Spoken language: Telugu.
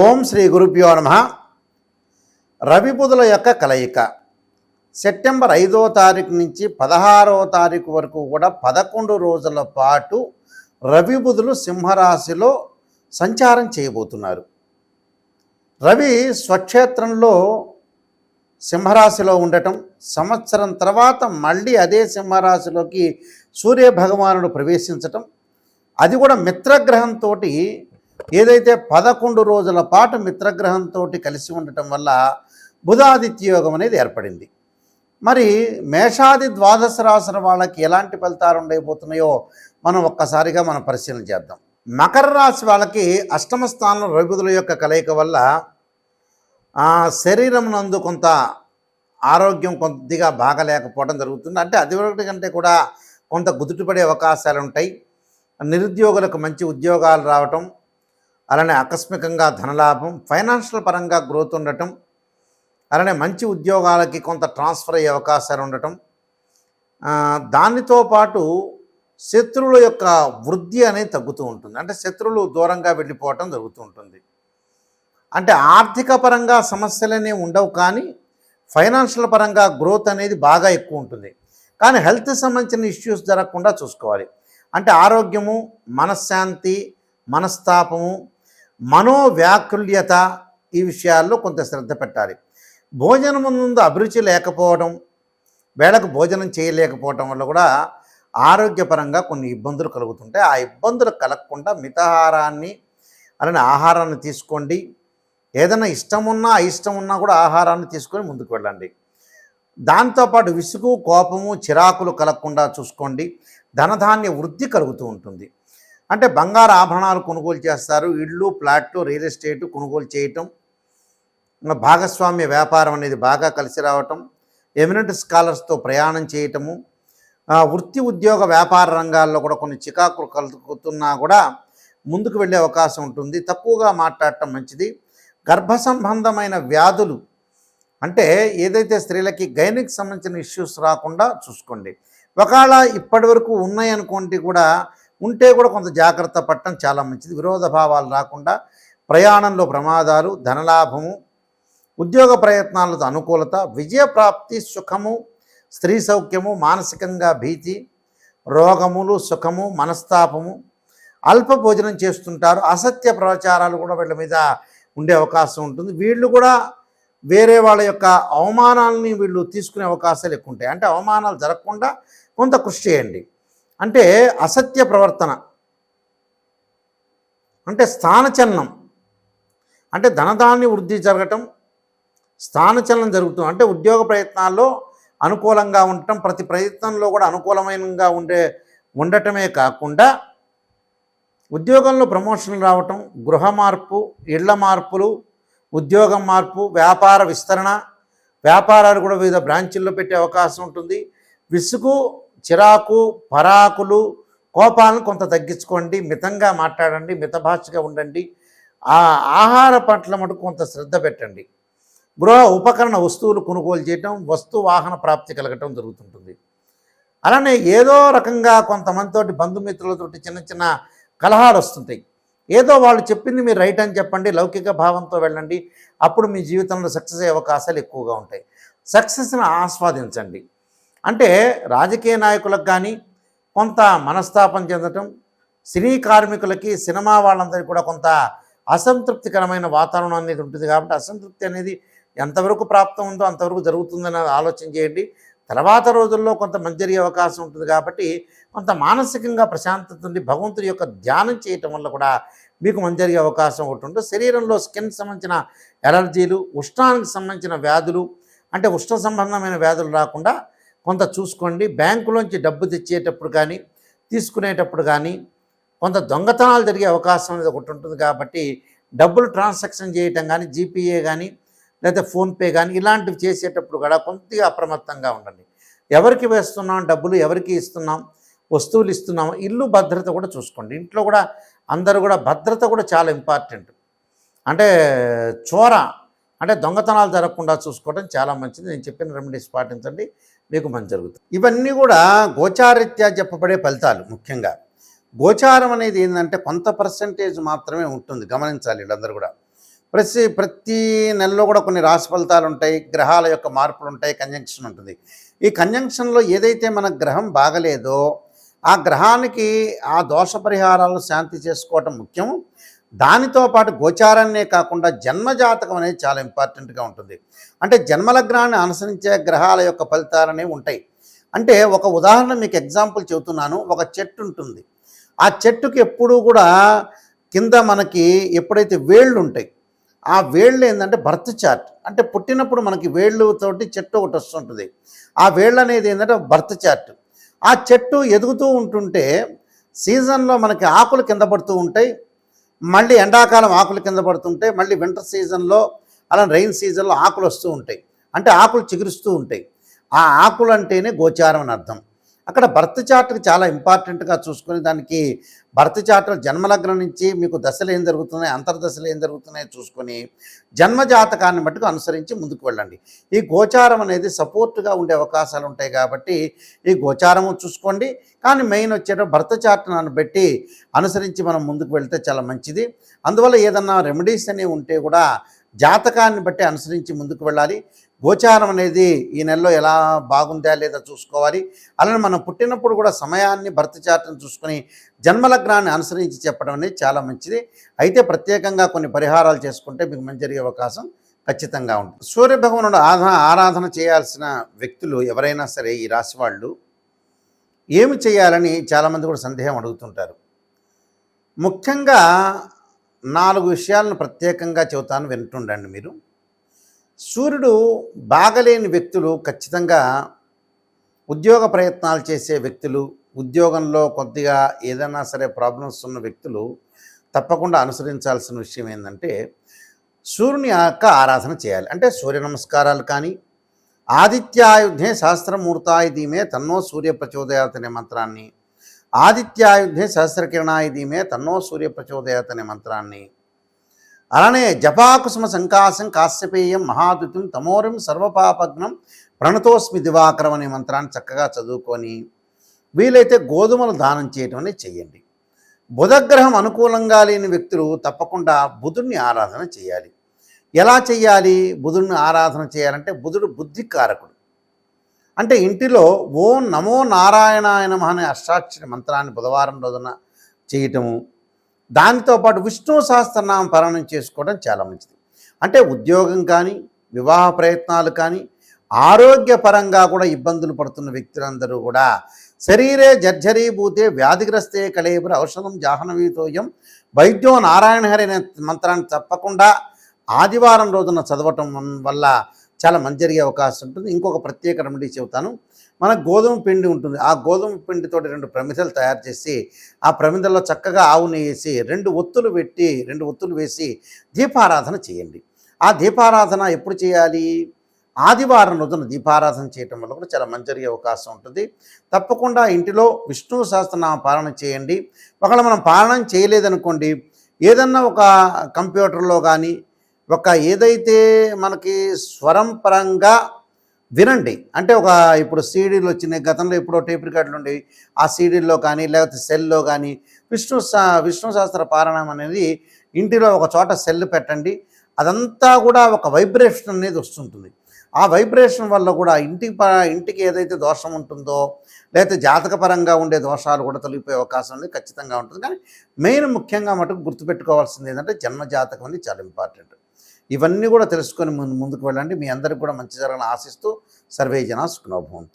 ఓం శ్రీ గురుభ్యో నమః. రవి బుధుల యొక్క కలయిక సెప్టెంబర్ 5వ తారీఖు నుంచి 16వ తారీఖు వరకు కూడా 11 రోజుల పాటు రవి బుధులు సింహరాశిలో సంచారం చేయబోతున్నారు. రవి స్వక్షేత్రంలో సింహరాశిలో ఉండటం, సంవత్సరం తర్వాత మళ్ళీ అదే సింహరాశిలోకి సూర్యభగవానుడు ప్రవేశించటం, అది కూడా మిత్రగ్రహంతో ఏదైతే 11 రోజుల పాటు మిత్రగ్రహంతో కలిసి ఉండటం వల్ల బుధాదిత్య యోగం అనేది ఏర్పడింది. మరి మేషాది ద్వాదశ రాశుల వాళ్ళకి ఎలాంటి ఫలితాలు ఉండబోతున్నాయో మనం ఒక్కసారిగా పరిశీలన చేద్దాం. మకర రాశి వాళ్ళకి అష్టమ స్థానంలో రవి బుధుల యొక్క కలయిక వల్ల శరీరం నందు కొంత ఆరోగ్యం కొద్దిగా బాగలేకపోవడం జరుగుతుంది. అంటే అది కంటే కూడా కొంత గుదుటిపడే అవకాశాలు ఉంటాయి. నిరుద్యోగులకు మంచి ఉద్యోగాలు రావటం, అలానే ఆకస్మికంగా ధనలాభం, ఫైనాన్షియల్ పరంగా గ్రోత్ ఉండటం, అలానే మంచి ఉద్యోగాలకి కొంత ట్రాన్స్ఫర్ అయ్యే అవకాశాలు ఉండటం, దానితో పాటు శత్రువుల యొక్క వృద్ధి అనేది తగ్గుతూ ఉంటుంది. అంటే శత్రువులు దూరంగా వెళ్ళిపోవటం జరుగుతూ ఉంటుంది. అంటే ఆర్థిక పరంగా సమస్యలనే ఉండవు, కానీ ఫైనాన్షియల్ పరంగా గ్రోత్ అనేది బాగా ఎక్కువ ఉంటుంది. కానీ హెల్త్ సంబంధించిన ఇష్యూస్ జరగకుండా చూసుకోవాలి. అంటే ఆరోగ్యము, మనశ్శాంతి, మనస్తాపము, మనోవ్యాకుల్యత, ఈ విషయాల్లో కొంత శ్రద్ధ పెట్టాలి. భోజనం ముందు అభిరుచి లేకపోవడం, వేళకు భోజనం చేయలేకపోవడం వల్ల కూడా ఆరోగ్యపరంగా కొన్ని ఇబ్బందులు కలుగుతుంటాయి. ఆ ఇబ్బందులు కలగకుండా మితాహారాన్ని, అలానే ఆహారాన్ని తీసుకోండి. ఏదైనా ఇష్టమున్నా అయిష్టమున్నా కూడా ఆహారాన్ని తీసుకొని ముందుకు వెళ్ళండి. దాంతోపాటు విసుగు, కోపము, చిరాకులు కలగకుండా చూసుకోండి. ధనధాన్య వృద్ధి కలుగుతూ ఉంటుంది. అంటే బంగారు ఆభరణాలు కొనుగోలు చేస్తారు, ఇళ్ళు, ప్లాట్లు, రియల్ ఎస్టేట్ కొనుగోలు చేయటం, భాగస్వామ్య వ్యాపారం అనేది బాగా కలిసి రావటం, ఎమినెంట్ స్కాలర్స్తో ప్రయాణం చేయటము, వృత్తి ఉద్యోగ వ్యాపార రంగాల్లో కూడా కొన్ని చికాకులు కలుగుతున్నా కూడా ముందుకు వెళ్ళే అవకాశం ఉంటుంది. తక్కువగా మాట్లాడటం మంచిది. గర్భ సంబంధమైన వ్యాధులు, అంటే ఏదైతే స్త్రీలకి గైనిక్ సంబంధించిన ఇష్యూస్ రాకుండా చూసుకోండి. ఒకవేళ ఇప్పటి వరకు ఉన్నాయనుకోండి కూడా ఉంటే కూడా కొంత జాగ్రత్త పడటం చాలా మంచిది. విరోధ భావాలు రాకుండా, ప్రయాణంలో ప్రమాదాలు, ధనలాభము, ఉద్యోగ ప్రయత్నాలతో అనుకూలత, విజయప్రాప్తి, సుఖము, స్త్రీ సౌఖ్యము, మానసికంగా భీతి, రోగములు, సుఖము, మనస్తాపము, అల్ప భోజనం చేస్తుంటారు. అసత్య ప్రచారాలు కూడా వీళ్ళ మీద ఉండే అవకాశం ఉంటుంది. వీళ్ళు కూడా వేరే వాళ్ళ యొక్క అవమానాలని వీళ్ళు తీసుకునే అవకాశాలు ఎక్కువ ఉంటాయి. అంటే అవమానాలు జరగకుండా కొంత కృషి చేయండి. అంటే అసత్య ప్రవర్తన, అంటే స్థానచలనం, అంటే ధనధాన్య వృద్ధి జరగటం, స్థానచలనం జరుగుతుంది. అంటే ఉద్యోగ ప్రయత్నాల్లో అనుకూలంగా ఉండటం, ప్రతి ప్రయత్నంలో కూడా అనుకూలమైనగా ఉండటమే కాకుండా ఉద్యోగంలో ప్రమోషన్లు రావటం, గృహ మార్పు, ఇళ్ల మార్పులు, ఉద్యోగం మార్పు, వ్యాపార విస్తరణ, వ్యాపారాలు కూడా వివిధ బ్రాంచుల్లో పెట్టే అవకాశం ఉంటుంది. విసుగు, చిరాకు, పరాకులు, కోపాలను కొంత తగ్గించుకోండి. మితంగా మాట్లాడండి, మితభాషగా ఉండండి. ఆహార పట్ల మటుకు కొంత శ్రద్ధ పెట్టండి. గృహ ఉపకరణ వస్తువులు కొనుగోలు చేయటం, వస్తు వాహన ప్రాప్తి కలగటం జరుగుతుంటుంది. అలానే ఏదో రకంగా కొంతమందితోటి, బంధుమిత్రులతోటి చిన్న చిన్న కలహాలు వస్తుంటాయి. ఏదో వాళ్ళు చెప్పింది మీరు రైట్ అని చెప్పండి, లౌకిక భావంతో వెళ్ళండి. అప్పుడు మీ జీవితంలో సక్సెస్ అయ్యే అవకాశాలు ఎక్కువగా ఉంటాయి. సక్సెస్ని ఆస్వాదించండి. అంటే రాజకీయ నాయకులకు కానీ కొంత మనస్తాపం చెందటం, సినీ కార్మికులకి, సినిమా వాళ్ళందరికీ కూడా కొంత అసంతృప్తికరమైన వాతావరణం అనేది ఉంటుంది. కాబట్టి అసంతృప్తి అనేది ఎంతవరకు ప్రాప్తం ఉందో అంతవరకు జరుగుతుందని ఆలోచన చేయండి. తర్వాత రోజుల్లో కొంత మంచి జరిగే అవకాశం ఉంటుంది. కాబట్టి కొంత మానసికంగా ప్రశాంతత ఉండి భగవంతుడి యొక్క ధ్యానం చేయటం వల్ల కూడా మీకు మంచి జరిగే అవకాశం ఒకటి ఉంటుంది. శరీరంలో స్కిన్ సంబంధించిన ఎలర్జీలు, ఉష్ణానికి సంబంధించిన వ్యాధులు, అంటే ఉష్ణ సంబంధమైన వ్యాధులు రాకుండా కొంత చూసుకోండి. బ్యాంకులోంచి డబ్బు తెచ్చేటప్పుడు కానీ, తీసుకునేటప్పుడు కానీ కొంత దొంగతనాలు జరిగే అవకాశం అనేది ఒకటి ఉంటుంది. కాబట్టి డబ్బులు ట్రాన్సాక్షన్ చేయటం కానీ, జీపీఏ కానీ, లేదా ఫోన్పే కానీ ఇలాంటివి చేసేటప్పుడు కూడా కొద్దిగా అప్రమత్తంగా ఉండండి. ఎవరికి వేస్తున్నాం డబ్బులు, ఎవరికి ఇస్తున్నాం, వస్తువులు ఇస్తున్నాం, ఇల్లు భద్రత కూడా చూసుకోండి. ఇంట్లో కూడా అందరూ కూడా భద్రత కూడా చాలా ఇంపార్టెంట్. అంటే అంటే దొంగతనాలు జరగకుండా చూసుకోవడం చాలా మంచిది. నేను చెప్పిన రెమెడీస్ పాటించండి, మీకు మంచి జరుగుతుంది. ఇవన్నీ కూడా గోచారీత్యా చెప్పబడే ఫలితాలు. ముఖ్యంగా గోచారం అనేది ఏంటంటే కొంత పర్సెంటేజ్ మాత్రమే ఉంటుంది, గమనించాలి వీళ్ళందరూ కూడా. ప్రతి నెలలో కూడా కొన్ని రాశి ఫలితాలు ఉంటాయి, గ్రహాల యొక్క మార్పులు ఉంటాయి, కంజంక్షన్ ఉంటుంది. ఈ కంజంక్షన్లో ఏదైతే మన గ్రహం బాగలేదో ఆ గ్రహానికి ఆ దోష పరిహారాలు శాంతి చేసుకోవటం ముఖ్యం. దానితో పాటు గోచారాన్నే కాకుండా జన్మజాతకం అనేది చాలా ఇంపార్టెంట్గా ఉంటుంది. అంటే జన్మలగ్నాన్ని అనుసరించే గ్రహాల యొక్క ఫలితాలనే ఉంటాయి. అంటే ఒక ఉదాహరణ మీకు ఎగ్జాంపుల్ చెబుతున్నాను. ఒక చెట్టు ఉంటుంది. ఆ చెట్టుకి ఎప్పుడూ కూడా కింద మనకి ఎప్పుడైతే వేళ్ళు ఉంటాయి, ఆ వేళ్ళు ఏంటంటే బర్త్ చార్ట్. అంటే పుట్టినప్పుడు మనకి వేళ్ళతోటి చెట్టు ఒకటి వస్తుంటుంది. ఆ వేళ్ళు అనేది ఏంటంటే బర్త్ చార్ట్. ఆ చెట్టు ఎదుగుతూ ఉంటుంటే సీజన్లో మనకి ఆకులు కింద పడుతూ ఉంటాయి, మళ్ళీ ఎండాకాలం ఆకులు కింద పడుతుంటాయి, మళ్ళీ వింటర్ సీజన్లో అలా రెయిన్ సీజన్లో ఆకులు వస్తూ ఉంటాయి. అంటే ఆకులు చిగురుస్తూ ఉంటాయి. ఆ ఆకులు అంటేనే గోచారం అని అర్థం. అక్కడ బర్త్ చార్ట్కి చాలా ఇంపార్టెంట్గా చూసుకొని దానికి బర్త్ చార్ట్లో జన్మలగ్నం నుంచి మీకు దశలు ఏం జరుగుతున్నాయి, అంతర్దశలు ఏం జరుగుతున్నాయో చూసుకొని జన్మజాతకాన్ని మట్టుకు అనుసరించి ముందుకు వెళ్ళండి. ఈ గోచారం అనేది సపోర్ట్గా ఉండే అవకాశాలు ఉంటాయి కాబట్టి ఈ గోచారము చూసుకోండి. కానీ మెయిన్ వచ్చేటప్పుడు బర్త్ చార్ట్ను పెట్టి అనుసరించి మనం ముందుకు వెళ్తే చాలా మంచిది. అందువల్ల ఏదన్నా రెమెడీస్ అనేవి ఉంటే కూడా జాతకాన్ని బట్టి అనుసరించి ముందుకు వెళ్ళాలి. గోచారం అనేది ఈ నెలలో ఎలా బాగుందా లేదా చూసుకోవాలి. అలానే మనం పుట్టినప్పుడు కూడా సమయాన్ని బర్త్ చార్ట్ని చూసుకొని జన్మలగ్నాన్ని అనుసరించి చెప్పడం అనేది చాలా మంచిది. అయితే ప్రత్యేకంగా కొన్ని పరిహారాలు చేసుకుంటే మీకు మంచి జరిగే అవకాశం ఖచ్చితంగా ఉంటుంది. సూర్యభగవానుడు ఆరాధన చేయాల్సిన వ్యక్తులు ఎవరైనా సరే ఈ రాశి వాళ్ళు ఏమి చేయాలని చాలామంది కూడా సందేహం అడుగుతుంటారు. ముఖ్యంగా 4 విషయాలను ప్రత్యేకంగా చెబుతాను, వింటుండండి మీరు. సూర్యుడు బాగలేని వ్యక్తులు ఖచ్చితంగా ఉద్యోగ ప్రయత్నాలు చేసే వ్యక్తులు, ఉద్యోగంలో కొద్దిగా ఏదైనా సరే ప్రాబ్లమ్స్ ఉన్న వ్యక్తులు తప్పకుండా అనుసరించాల్సిన విషయం ఏంటంటే సూర్యుని యొక్క ఆరాధన చేయాలి. అంటే సూర్య నమస్కారాలు కానీ, ఆదిత్యాయుధే సహస్రమూర్తాయ ధీమే తన్నో సూర్య ప్రచోదయాత్ అనే మంత్రాన్ని, ఆదిత్యాయుధే సహస్రకిరణాయ ధీమే తన్నో సూర్య ప్రచోదయాత్ అనే మంత్రాన్ని, అలానే జపాకుసుమ సంకాశం కాశ్యపేయం మహాదుతిం తమోరిం సర్వపాపగ్నం ప్రణతోస్మి దివాకరం అనే మంత్రాన్ని చక్కగా చదువుకొని వీలైతే గోధుమలు దానం చేయటం అనేది చేయండి. బుధగ్రహం అనుకూలంగా లేని వ్యక్తులు తప్పకుండా బుధుడిని ఆరాధన చేయాలి. ఎలా చేయాలి? బుధుడిని ఆరాధన చేయాలంటే బుధుడు బుద్ధికారకుడు. అంటే ఇంటిలో ఓం నమో నారాయణాయ నమః అనే అష్టాక్షరి మంత్రాన్ని బుధవారం రోజున చేయటము, దానితో పాటు విష్ణు సహస్రనామం పారాయణం చేసుకోవడం చాలా మంచిది. అంటే ఉద్యోగం కానీ, వివాహ ప్రయత్నాలు కానీ, ఆరోగ్యపరంగా కూడా ఇబ్బందులు పడుతున్న వ్యక్తులందరూ కూడా శరీరే జర్జరీభూతే వ్యాధిగ్రస్తే కళేబుర ఔషధం జాహ్నవీతోయం వైద్యో నారాయణ హరి అనే మంత్రాన్ని తప్పకుండా ఆదివారం రోజున చదవటం వల్ల చాలా మంచి జరిగే అవకాశం ఉంటుంది. ఇంకొక ప్రత్యేక రెమెడీ చెబుతాను. మన గోధుమ పిండి ఉంటుంది. ఆ గోధుమ పిండితో 2 ప్రమిదలు తయారు చేసి ఆ ప్రమిదల్లో చక్కగా ఆవు నెయ్యి వేసి 2 ఒత్తులు వేసి దీపారాధన చేయండి. ఆ దీపారాధన ఎప్పుడు చేయాలి? ఆదివారం రోజున దీపారాధన చేయటం వల్ల కూడా చాలా మంచి జరిగే అవకాశం ఉంటుంది. తప్పకుండా ఇంటిలో విష్ణు సహస్రనామ పాలన చేయండి. ఒకవేళ మనం పాలన చేయలేదనుకోండి, ఏదన్నా ఒక కంప్యూటర్లో కానీ ఒక ఏదైతే మనకి స్వరం పరంగా వినండి. అంటే ఇప్పుడు సీడీలు వచ్చినాయి, గతంలో ఎప్పుడో టేప్ రికార్డులు ఉండేవి. ఆ సీడీల్లో కానీ లేకపోతే సెల్లో కానీ విష్ణు సహస్ర పారాయణం అనేది ఇంటిలో ఒక చోట సెల్ పెట్టండి. అదంతా కూడా ఒక వైబ్రేషన్ అనేది వస్తుంటుంది. ఆ వైబ్రేషన్ వల్ల కూడా ఇంటికి ఏదైతే దోషం ఉంటుందో లేకపోతే జాతకపరంగా ఉండే దోషాలు కూడా తొలగిపోయే అవకాశం అనేది ఖచ్చితంగా ఉంటుంది. కానీ మెయిన్ ముఖ్యంగా మటుకు గుర్తుపెట్టుకోవాల్సింది ఏంటంటే జన్మజాతకం అనేది చాలా ఇంపార్టెంట్. ఇవన్నీ కూడా తెలుసుకొని ముందుకు వెళ్ళండి. మీ అందరికీ కూడా మంచి జరగాలని ఆశిస్తూ సర్వే జనా సుఖినో భవంతు.